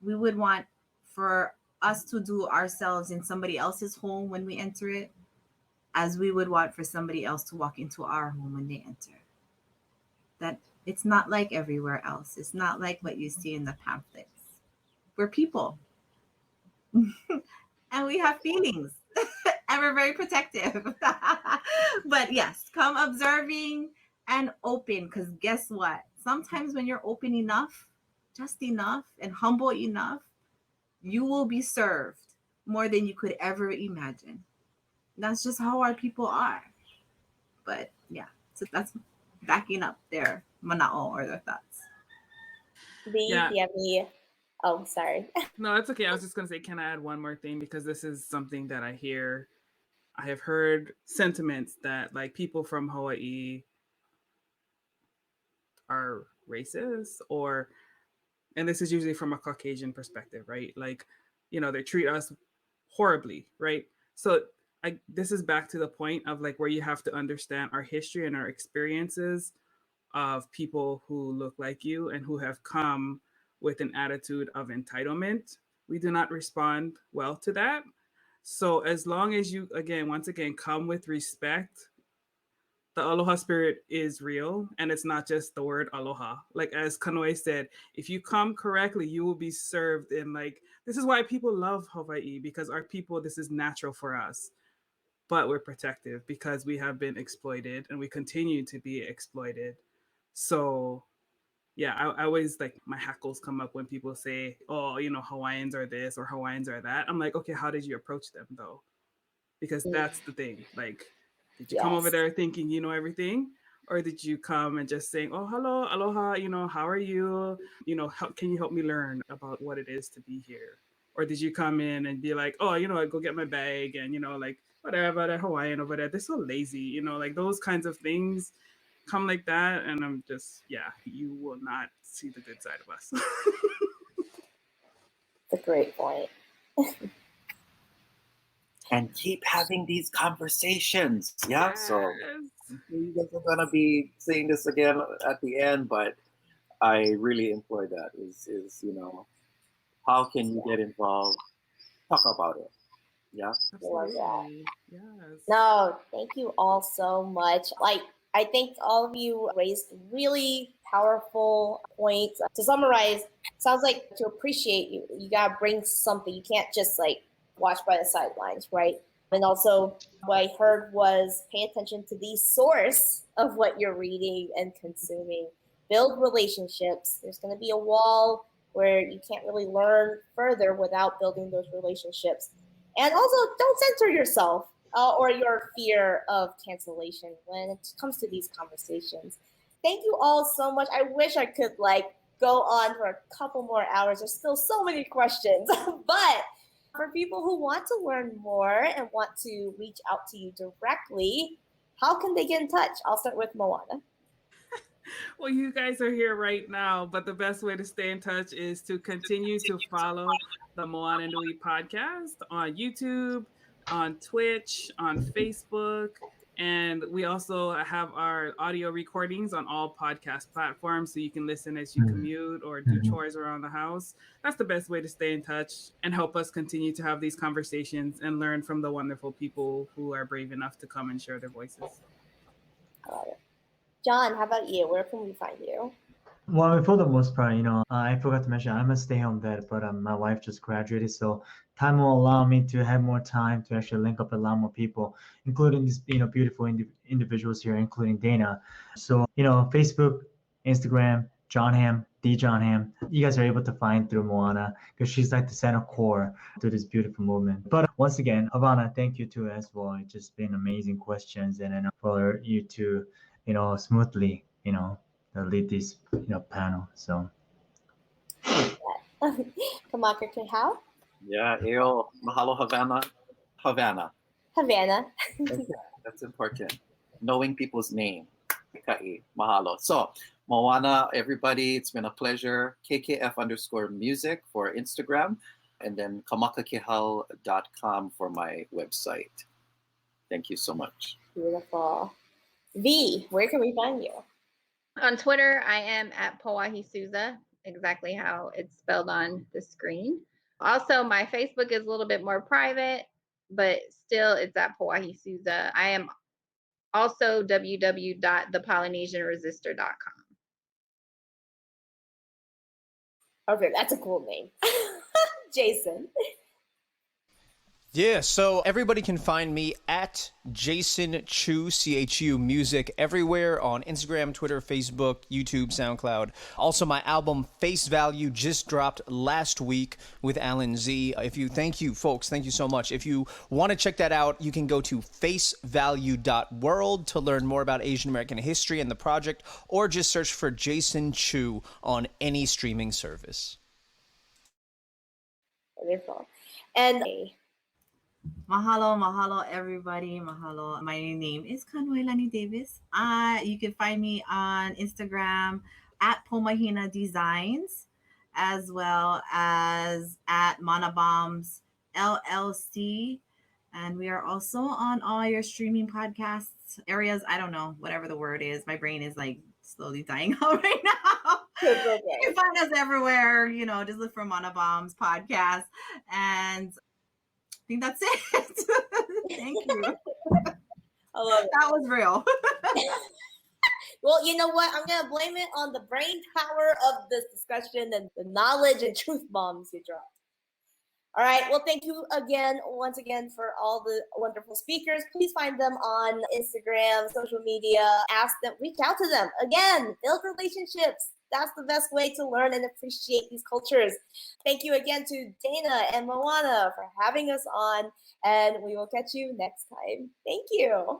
we would want for us to do ourselves in somebody else's home when we enter it, as we would want for somebody else to walk into our home when they enter. That it's not like everywhere else. It's not like what you see in the pamphlets. We're people. And we have feelings. And we're very protective. But yes, come observing and open, because guess what? Sometimes when you're open enough, just enough, and humble enough, you will be served more than you could ever imagine. That's just how our people are. But yeah, so that's backing up their manao or their thoughts. V, Yeah. do you have any? Oh, sorry. No, it's okay. I was just going to say, can I add one more thing? Because this is something that I have heard sentiments that like people from Hawaii are racist, or, and this is usually from a Caucasian perspective, right? Like, they treat us horribly, right? So this is back to the point of like where you have to understand our history and our experiences of people who look like you and who have come with an attitude of entitlement. We do not respond well to that. So as long as you, again, once again, come with respect, the aloha spirit is real, and it's not just the word aloha. Like as Kanoe said, if you come correctly, you will be served in like, this is why people love Hawaii, because our people, this is natural for us. But we're protective because we have been exploited and we continue to be exploited. So yeah, I always like, my hackles come up when people say, oh, Hawaiians are this or Hawaiians are that. I'm like, okay, how did you approach them though? Because that's the thing. Like, did you come over Yes. there thinking you know everything? Or did you come and just saying, oh, hello, aloha, how are you? Can you help me learn about what it is to be here? Or did you come in and be like, oh, I go get my bag and, like, whatever, that Hawaiian over there, they're so lazy, like those kinds of things come like that. And I'm just, yeah, you will not see the good side of us. That's a great point. And keep having these conversations. Yeah. Yes. So you guys are gonna be saying this again at the end, but I really employ that. Is how can you get involved? Talk about it. Yeah. Absolutely. Yes. No, thank you all so much. Like, I think all of you raised really powerful points. To summarize, sounds like to appreciate you gotta bring something. You can't just like watch by the sidelines, right? And also, what I heard was pay attention to the source of what you're reading and consuming. Build relationships. There's going to be a wall where you can't really learn further without building those relationships. And also, don't censor yourself or your fear of cancellation when it comes to these conversations. Thank you all so much. I wish I could go on for a couple more hours. There's still so many questions, but for people who want to learn more and want to reach out to you directly, how can they get in touch? I'll start with Moana. Well, you guys are here right now, but the best way to stay in touch is to continue to follow the Moana Nui podcast on YouTube, on Twitch, on Facebook. And we also have our audio recordings on all podcast platforms, so you can listen as you commute or do chores around the house. That's the best way to stay in touch and help us continue to have these conversations and learn from the wonderful people who are brave enough to come and share their voices. I love it. John, how about you? Where can we find you? Well, for the most part, I forgot to mention I'm a stay-home dad, but my wife just graduated, so time will allow me to have more time to actually link up with a lot more people, including these beautiful individuals here, including Dana. So Facebook, Instagram, John Ham, D John Ham. You guys are able to find through Moana because she's like the center core to this beautiful movement. But once again, Havana, thank you too as well. It's just been amazing questions, and for you to smoothly lead this panel. So Kamakakehau? Yeah. Eo mahalo Havana. Havana. Havana. Okay, that's important. Knowing people's name. Kai, mahalo. So, Moana, everybody, it's been a pleasure. KKF_music for Instagram, and then kamakakehau.com for my website. Thank you so much. Beautiful. V, where can we find you? On Twitter, I am at Pauahi Souze, exactly how it's spelled on the screen. Also, my Facebook is a little bit more private, but still it's at Pauahi Souze. I am also www.thepolynesianresistor.com. Okay, that's a cool name. Jason. Yeah, so everybody can find me at Jason Chu, CHU Music, everywhere on Instagram, Twitter, Facebook, YouTube, SoundCloud. Also, my album Face Value just dropped last week with Alan Z. Thank you, folks. Thank you so much. If you want to check that out, you can go to facevalue.world to learn more about Asian American history and the project, or just search for Jason Chu on any streaming service. Wonderful. And Mahalo, everybody. Mahalo. My name is Kanoelani Davis. You can find me on Instagram at Pomahina Designs, as well as at Monabombs LLC. And we are also on all your streaming podcasts areas. I don't know, whatever the word is. My brain is like slowly dying out right now. it's okay. You can find us everywhere. Just look for Monabombs podcast. And I think that's it. Thank you. I love it. That was real. Well, you know what? I'm going to blame it on the brain power of this discussion and the knowledge and truth bombs you dropped. All right. Well, thank you once again, for all the wonderful speakers. Please find them on Instagram, social media. Ask them, reach out to them. Again, build relationships. That's the best way to learn and appreciate these cultures. Thank you again to Dana and Moana for having us on, and we will catch you next time. Thank you.